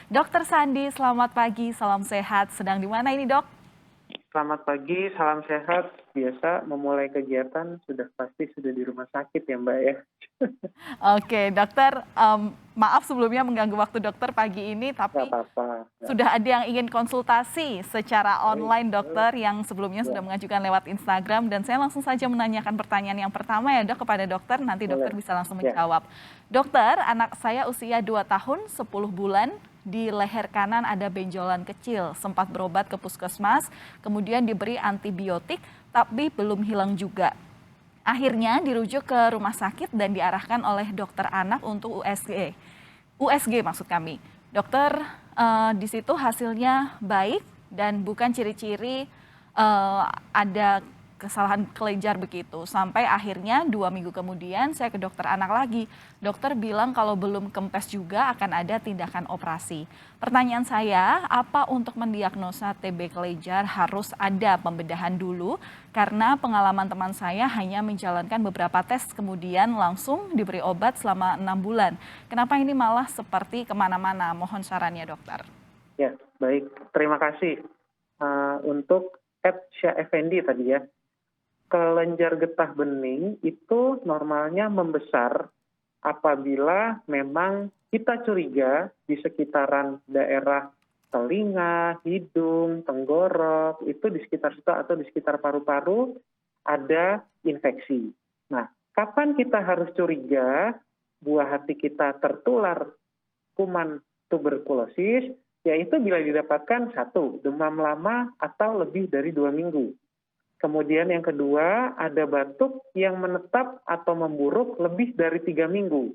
Dokter Sandi, selamat pagi, salam sehat. Sedang di mana ini, Dok? Selamat pagi, salam sehat. Biasa memulai kegiatan pasti sudah di rumah sakit ya Mbak ya. Oke, dokter, maaf sebelumnya mengganggu waktu dokter pagi ini, Nggak tapi apa-apa. sudah ada yang ingin konsultasi secara Baik, online, dokter, yang sebelumnya sudah ya, mengajukan lewat Instagram, dan saya langsung saja menanyakan pertanyaan yang pertama ya, Dok, kepada dokter, nanti dokter boleh. bisa langsung Ya, menjawab. Dokter, anak saya usia 2 tahun, 10 bulan, di leher kanan ada benjolan kecil, sempat berobat ke puskesmas, kemudian diberi antibiotik, tapi belum hilang juga. Akhirnya dirujuk ke rumah sakit dan diarahkan oleh dokter anak untuk USG maksud kami. Dokter di situ hasilnya baik dan bukan ciri-ciri ada kesalahan kelenjar begitu. Sampai akhirnya 2 minggu kemudian saya ke dokter anak lagi. Dokter bilang kalau belum kempes juga akan ada tindakan operasi. Pertanyaan saya, apa untuk mendiagnosa TB kelenjar harus ada pembedahan dulu? Karena pengalaman teman saya hanya menjalankan beberapa tes kemudian langsung diberi obat selama 6 bulan. Kenapa ini malah seperti kemana-mana? Mohon sarannya dokter. ya, baik. Terima kasih untuk Syah Effendi tadi ya. Kelenjar getah bening itu normalnya membesar apabila memang kita curiga di sekitaran daerah telinga, hidung, tenggorok, itu di sekitar situ atau di sekitar paru-paru ada infeksi. Nah, kapan kita harus curiga buah hati kita tertular kuman tuberkulosis? Yaitu bila didapatkan 1, demam lama atau lebih dari 2 minggu. Kemudian yang kedua, ada batuk yang menetap atau memburuk lebih dari 3 minggu.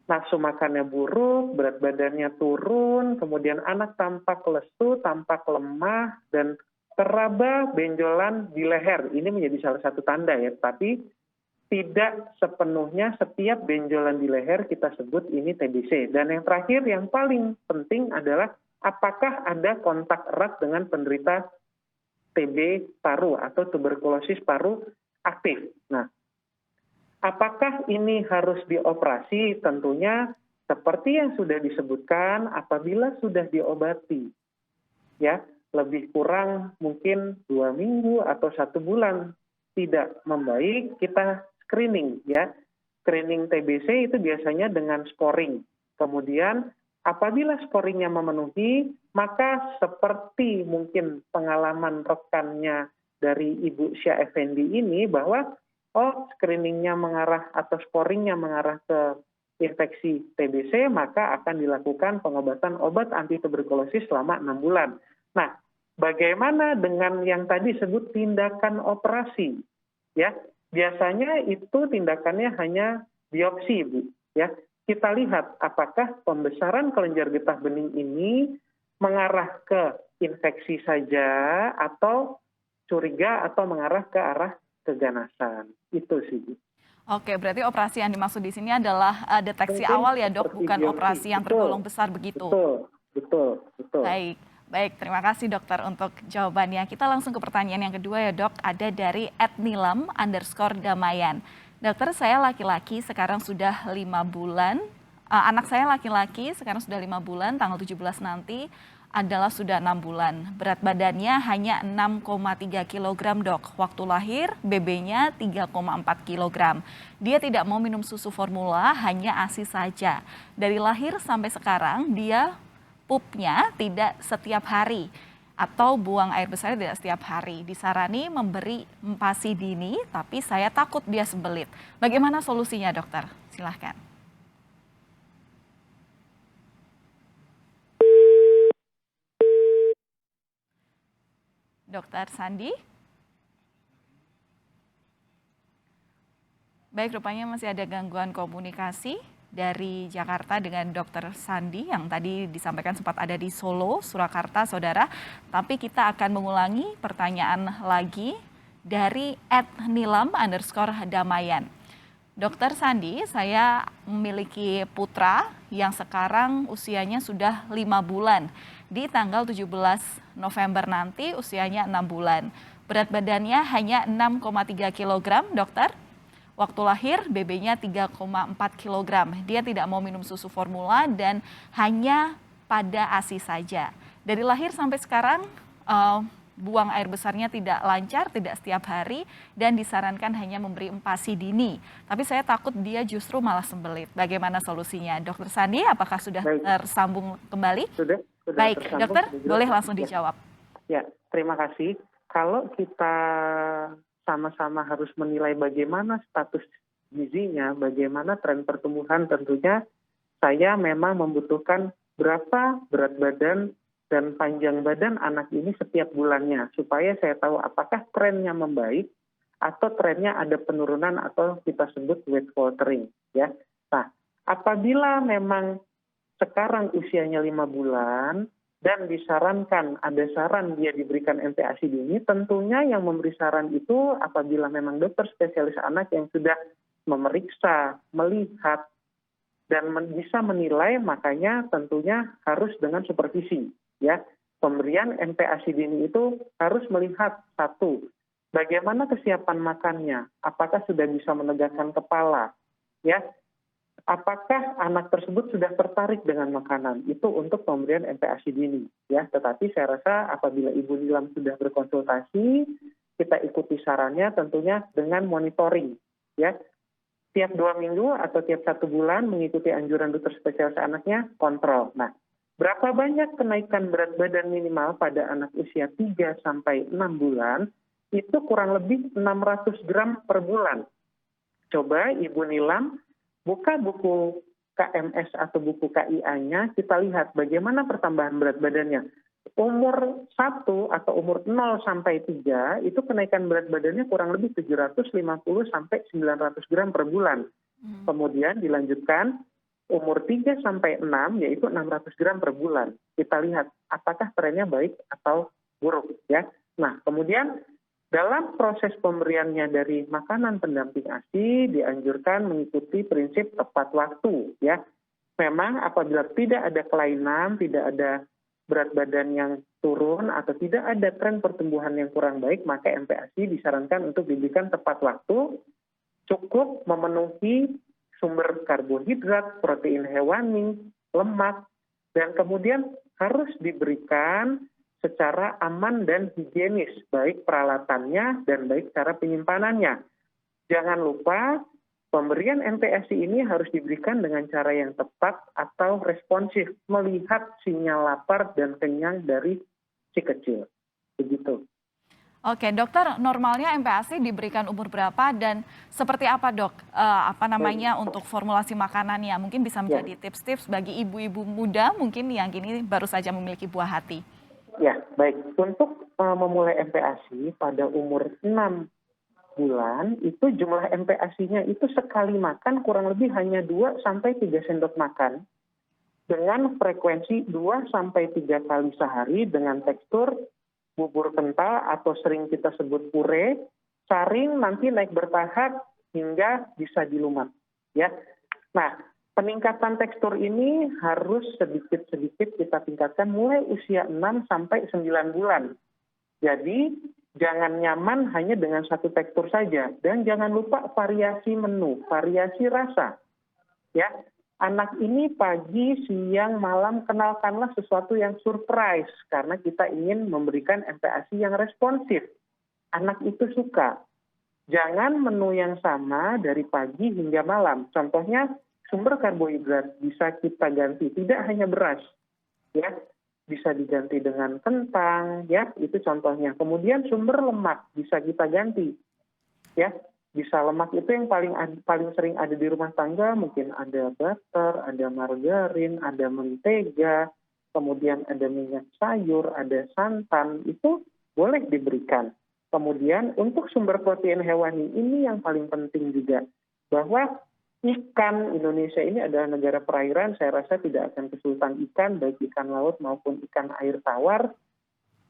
Nafsu makannya buruk, berat badannya turun, kemudian anak tampak lesu, tampak lemah, dan teraba benjolan di leher. Ini menjadi salah satu tanda ya, tapi tidak sepenuhnya setiap benjolan di leher kita sebut ini TBC. Dan yang terakhir, yang paling penting adalah apakah ada kontak erat dengan penderita TB paru atau tuberkulosis paru aktif. Nah, apakah ini harus dioperasi? Tentunya seperti yang sudah disebutkan apabila sudah diobati. Ya, lebih kurang mungkin 2 minggu atau 1 bulan tidak membaik, kita screening ya. Screening TBC itu biasanya dengan scoring. Kemudian apabila scoringnya memenuhi, maka seperti mungkin pengalaman rekannya dari Ibu Syah Effendi ini bahwa screeningnya mengarah atau scoringnya mengarah ke infeksi TBC, maka akan dilakukan pengobatan obat anti tuberkulosis selama 6 bulan. Nah, bagaimana dengan yang tadi sebut tindakan operasi? Ya, biasanya itu tindakannya hanya biopsi, Bu. Ya, kita lihat apakah pembesaran kelenjar getah bening ini mengarah ke infeksi saja atau curiga atau mengarah ke arah keganasan. Itu sih. Oke, berarti operasi yang dimaksud di sini adalah deteksi Mungkin awal ya, Dok, seperti bukan biopsi. operasi yang Betul, tergolong besar begitu. betul, betul, betul. Baik, baik. Terima kasih dokter untuk jawabannya. Kita langsung ke pertanyaan yang kedua ya, Dok. Ada dari @nilam_damayan. Dokter, saya laki-laki sekarang sudah 5 bulan. Anak saya laki-laki sekarang sudah 5 bulan, tanggal 17 nanti adalah sudah 6 bulan. Berat badannya hanya 6,3 kg, Dok. Waktu lahir BB-nya 3,4 kg. Dia tidak mau minum susu formula, hanya ASI saja. Dari lahir sampai sekarang dia pupnya tidak setiap hari atau buang air besar tidak setiap hari. Disarani memberi MPASI dini, tapi saya takut dia sembelit. Bagaimana solusinya, dokter? Silahkan. Dokter Sandi? Baik, rupanya masih ada gangguan komunikasi dari Jakarta dengan Dokter Sandi yang tadi disampaikan sempat ada di Solo, Surakarta, saudara. Tapi kita akan mengulangi pertanyaan lagi dari @nilam_damayan. Dokter Sandi, saya memiliki putra yang sekarang usianya sudah 5 bulan. Di tanggal 17 November nanti usianya 6 bulan. Berat badannya hanya 6,3 kg, dokter. Waktu lahir BB-nya 3,4 kg. Dia tidak mau minum susu formula dan hanya pada ASI saja. Dari lahir sampai sekarang, buang air besarnya tidak lancar, tidak setiap hari, dan disarankan hanya memberi empasi dini. Tapi saya takut dia justru malah sembelit. Bagaimana solusinya? Dokter Sandi, apakah sudah tersambung kembali? Sudah Baik, tersambung, dokter, sudah boleh langsung dijawab. Ya, terima kasih. Kalau kita sama-sama harus menilai bagaimana status gizinya, bagaimana tren pertumbuhan, tentunya saya memang membutuhkan berapa berat badan dan panjang badan anak ini setiap bulannya, supaya saya tahu apakah trennya membaik atau trennya ada penurunan atau kita sebut weight faltering. Ya. Nah, apabila memang sekarang usianya 5 bulan dan disarankan, ada saran dia diberikan MPASI dini, tentunya yang memberi saran itu apabila memang dokter spesialis anak yang sudah memeriksa, melihat, dan bisa menilai, makanya tentunya harus dengan supervisi. Ya, pemberian MPASI dini itu harus melihat satu, bagaimana kesiapan makannya, apakah sudah bisa menegakkan kepala, ya, apakah anak tersebut sudah tertarik dengan makanan, itu untuk pemberian MPASI dini. Ya, tetapi saya rasa apabila Ibu Nilam sudah berkonsultasi, kita ikuti sarannya tentunya dengan monitoring. Ya, tiap 2 minggu atau tiap 1 bulan mengikuti anjuran dokter spesialis anaknya, kontrol. Nah, berapa banyak kenaikan berat badan minimal pada anak usia 3-6 bulan, itu kurang lebih 600 gram per bulan. Coba Ibu Nilam buka buku KMS atau buku KIA-nya, kita lihat bagaimana pertambahan berat badannya. Umur 1 atau umur 0-3 itu kenaikan berat badannya kurang lebih 750-900 gram per bulan. Kemudian dilanjutkan umur 3-6 yaitu 600 gram per bulan. Kita lihat apakah trennya baik atau buruk. Ya. Nah, kemudian dalam proses pemberiannya dari makanan pendamping ASI dianjurkan mengikuti prinsip tepat waktu. Ya. Memang apabila tidak ada kelainan, tidak ada berat badan yang turun atau tidak ada tren pertumbuhan yang kurang baik, maka MPASI disarankan untuk diberikan tepat waktu, cukup memenuhi sumber karbohidrat, protein hewani, lemak, dan kemudian harus diberikan secara aman dan higienis, baik peralatannya dan baik cara penyimpanannya. Jangan lupa, pemberian MPASI ini harus diberikan dengan cara yang tepat atau responsif, melihat sinyal lapar dan kenyang dari si kecil. Begitu. Oke, dokter, normalnya MPASI diberikan umur berapa dan seperti apa, dok? Untuk formulasi makanannya? Mungkin bisa menjadi tips-tips bagi ibu-ibu muda mungkin yang kini baru saja memiliki buah hati. Ya, baik. Untuk memulai MPASI pada umur 6 bulan, itu jumlah MPASI-nya itu sekali makan kurang lebih hanya 2-3 sendok makan dengan frekuensi 2-3 kali sehari dengan tekstur bubur kental atau sering kita sebut pure, saring nanti naik bertahap hingga bisa dilumat. Ya. Nah, peningkatan tekstur ini harus sedikit-sedikit kita tingkatkan mulai usia 6-9 bulan. Jadi, jangan nyaman hanya dengan satu tekstur saja. Dan jangan lupa variasi menu, variasi rasa. Ya, anak ini pagi, siang, malam kenalkanlah sesuatu yang surprise. Karena kita ingin memberikan MPASI yang responsif. Anak itu suka. Jangan menu yang sama dari pagi hingga malam. Contohnya, sumber karbohidrat bisa kita ganti. Tidak hanya beras. Ya, bisa diganti dengan kentang, ya, itu contohnya. Kemudian sumber lemak bisa kita ganti, ya, bisa lemak itu yang paling sering ada di rumah tangga, mungkin ada butter, ada margarin, ada mentega, kemudian ada minyak sayur, ada santan, itu boleh diberikan. Kemudian untuk sumber protein hewani ini yang paling penting juga, bahwa ikan Indonesia ini adalah negara perairan, saya rasa tidak akan kesulitan ikan, baik ikan laut maupun ikan air tawar,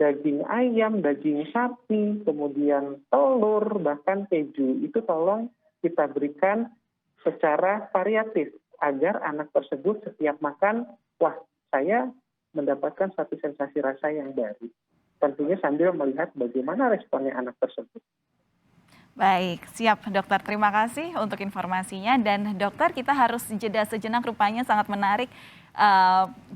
daging ayam, daging sapi, kemudian telur, bahkan keju. Itu tolong kita berikan secara variatif, agar anak tersebut setiap makan, wah, saya mendapatkan satu sensasi rasa yang baru. Tentunya sambil melihat bagaimana responnya anak tersebut. Baik, siap dokter. Terima kasih untuk informasinya. Dan dokter, kita harus jeda sejenak, rupanya sangat menarik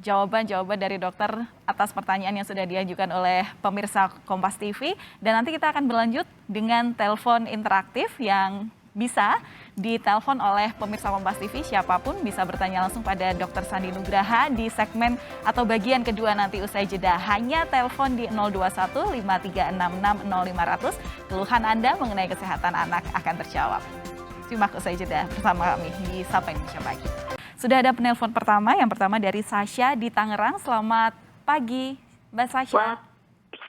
jawaban-jawaban dari dokter atas pertanyaan yang sudah diajukan oleh pemirsa Kompas TV. Dan nanti kita akan berlanjut dengan telepon interaktif yang bisa ditelepon oleh pemirsa Kompas TV, siapapun bisa bertanya langsung pada Dr. Sandi Nugraha di segmen atau bagian kedua nanti usai jeda. Hanya telepon di 021 5366 0500, keluhan Anda mengenai kesehatan anak akan terjawab. Simak usai jeda bersama kami di Sapa Indonesia Pagi. Sudah ada penelpon pertama, yang pertama dari Sasha di Tangerang. Selamat pagi, Mbak Sasha.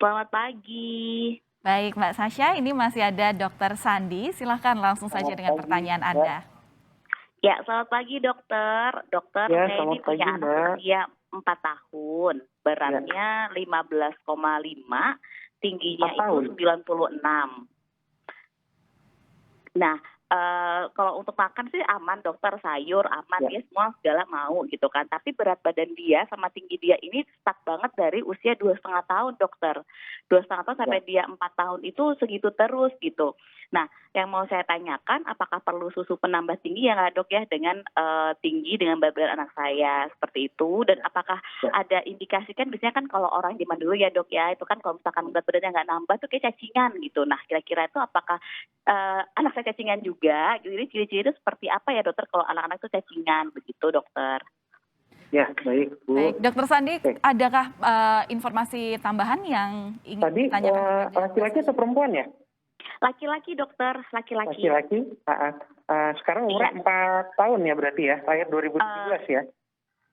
Selamat pagi. Baik, Mbak Sasha, ini masih ada Dr. Sandi. Silahkan langsung saja dengan pertanyaan Anda. Ya, selamat pagi dokter. Dokter, Ya, saya ini selamat punya pagi, anak Mbak. usia 4 tahun. Beratnya 15,5, tingginya 4 tahun. itu 96. Nah, kalau untuk makan sih aman dokter, sayur aman, dia semua segala mau gitu kan. Tapi berat badan dia sama tinggi dia ini stuck banget dari usia 2,5 tahun dokter. 2,5 tahun sampai dia 4 tahun itu segitu terus gitu. Nah, yang mau saya tanyakan, apakah perlu susu penambah tinggi ya nggak dok ya dengan tinggi dengan berat badan anak saya seperti itu? Dan apakah ada indikasi, kan biasanya kan kalau orang zaman dulu ya dok ya, itu kan kalau misalkan berat badannya nggak nambah tuh kayak cacingan gitu. Nah, kira-kira itu apakah anak saya cacingan juga? Jadi ciri-ciri itu seperti apa ya dokter kalau anak-anak itu cacingan begitu dokter? Ya, baik Bu. Baik, Dokter Sandi, adakah informasi tambahan yang ingin Tadi ditanyakan? laki-laki atau perempuan ya? Laki-laki dokter, laki-laki. Laki-laki. Sekarang umurnya 4 tahun ya berarti ya, lahir 2017 ya?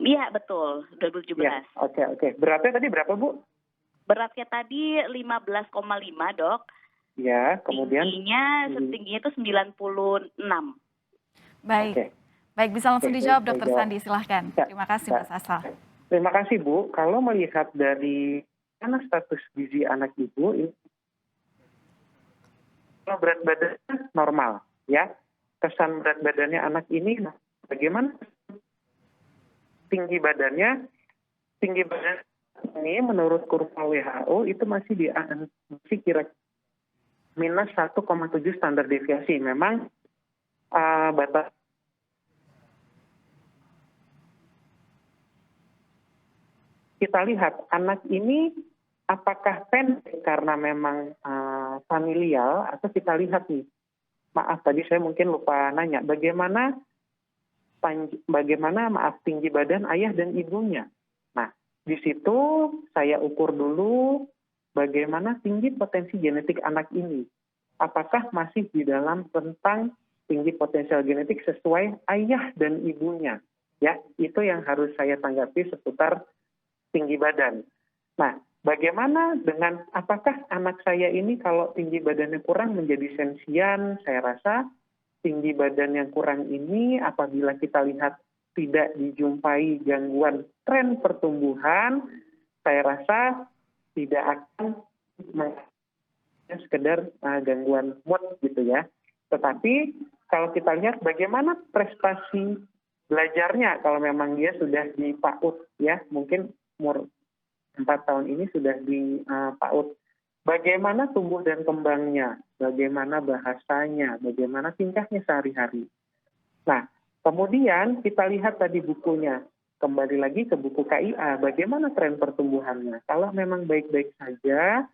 Iya betul, 2017. Ya, oke. Beratnya tadi berapa Bu? Beratnya tadi 15,5 dok. Ya, kemudian Tingginya itu 96. Baik. Oke. Baik, bisa langsung dijawab Saya Dokter jawab. Sandi, silahkan. Ya, Terima kasih Mbak Sasa. Terima kasih Bu. Kalau melihat dari mana status gizi anak Ibu, ini kalau berat badannya normal ya. Kesan berat badannya anak ini bagaimana? Tinggi badan ini menurut kurva WHO itu masih kira minus 1,7 standar deviasi. Memang batas kita lihat anak ini apakah pendek karena memang familial, atau kita lihat nih, maaf tadi saya mungkin lupa nanya, bagaimana tinggi badan ayah dan ibunya. Nah, di situ saya ukur dulu bagaimana tinggi potensi genetik anak ini. Apakah masih di dalam rentang tinggi potensial genetik sesuai ayah dan ibunya. Ya, itu yang harus saya tanggapi seputar tinggi badan. Nah, bagaimana dengan apakah anak saya ini kalau tinggi badannya kurang menjadi sensian? Saya rasa tinggi badan yang kurang ini apabila kita lihat tidak dijumpai gangguan tren pertumbuhan, saya rasa tidak akan sekedar gangguan mood gitu ya. Tetapi kalau kita lihat bagaimana prestasi belajarnya, kalau memang dia sudah di PAUD ya, mungkin umur 4 tahun ini sudah di PAUD. Bagaimana tumbuh dan kembangnya, bagaimana bahasanya, bagaimana tingkahnya sehari-hari. Nah, kemudian kita lihat tadi bukunya, kembali lagi ke buku KIA, bagaimana tren pertumbuhannya. Kalau memang baik-baik saja,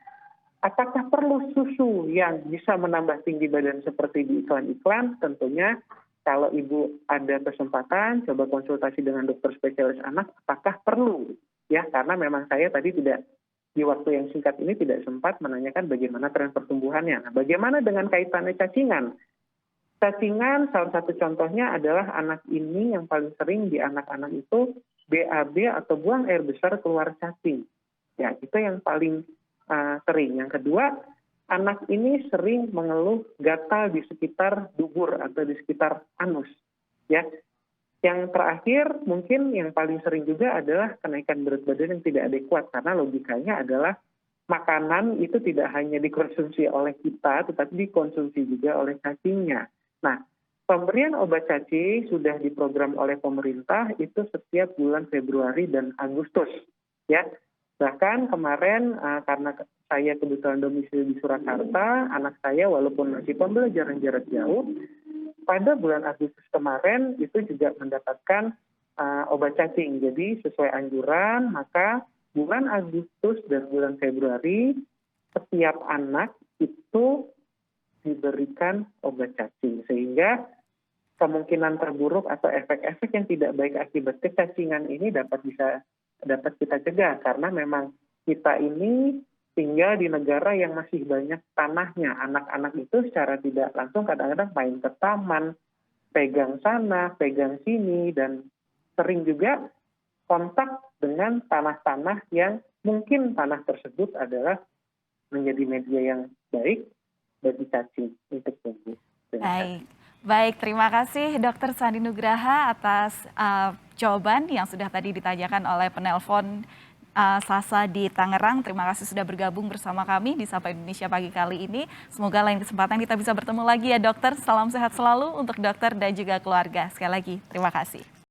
apakah perlu susu yang bisa menambah tinggi badan seperti di iklan-iklan? Tentunya kalau ibu ada kesempatan, coba konsultasi dengan dokter spesialis anak, apakah perlu? Ya, karena memang saya tadi di waktu yang singkat ini tidak sempat menanyakan bagaimana tren pertumbuhannya. Nah, bagaimana dengan kaitannya cacingan? Cacingan salah satu contohnya adalah anak ini yang paling sering di anak-anak itu BAB atau buang air besar keluar cacing. Ya, itu yang paling sering. Yang kedua, anak ini sering mengeluh gatal di sekitar dubur atau di sekitar anus. Ya. Yang terakhir, mungkin yang paling sering juga adalah kenaikan berat badan yang tidak adekuat, karena logikanya adalah makanan itu tidak hanya dikonsumsi oleh kita, tetapi dikonsumsi juga oleh cacingnya. Nah, pemberian obat cacing sudah diprogram oleh pemerintah itu setiap bulan Februari dan Agustus. Ya, Bahkan kemarin karena saya kebetulan domisili di Surakarta, anak saya walaupun masih pembelajaran jarak jauh, pada bulan Agustus kemarin itu juga mendapatkan obat cacing. Jadi sesuai anjuran, maka bulan Agustus dan bulan Februari setiap anak itu diberikan obat cacing. Sehingga kemungkinan terburuk atau efek-efek yang tidak baik akibat kecacingan ini dapat kita cegah, karena memang kita ini tinggal di negara yang masih banyak tanahnya. Anak-anak itu secara tidak langsung kadang-kadang main ke taman, pegang sana, pegang sini, dan sering juga kontak dengan tanah-tanah yang mungkin tanah tersebut adalah menjadi media yang baik bagi cacing untuk tumbuh. Baik, terima kasih Dr. Sandi Nugraha atas jawaban yang sudah tadi ditanyakan oleh penelpon Sasa di Tangerang. Terima kasih sudah bergabung bersama kami di Sapa Indonesia pagi kali ini. Semoga lain kesempatan kita bisa bertemu lagi ya dokter. Salam sehat selalu untuk dokter dan juga keluarga. Sekali lagi, terima kasih.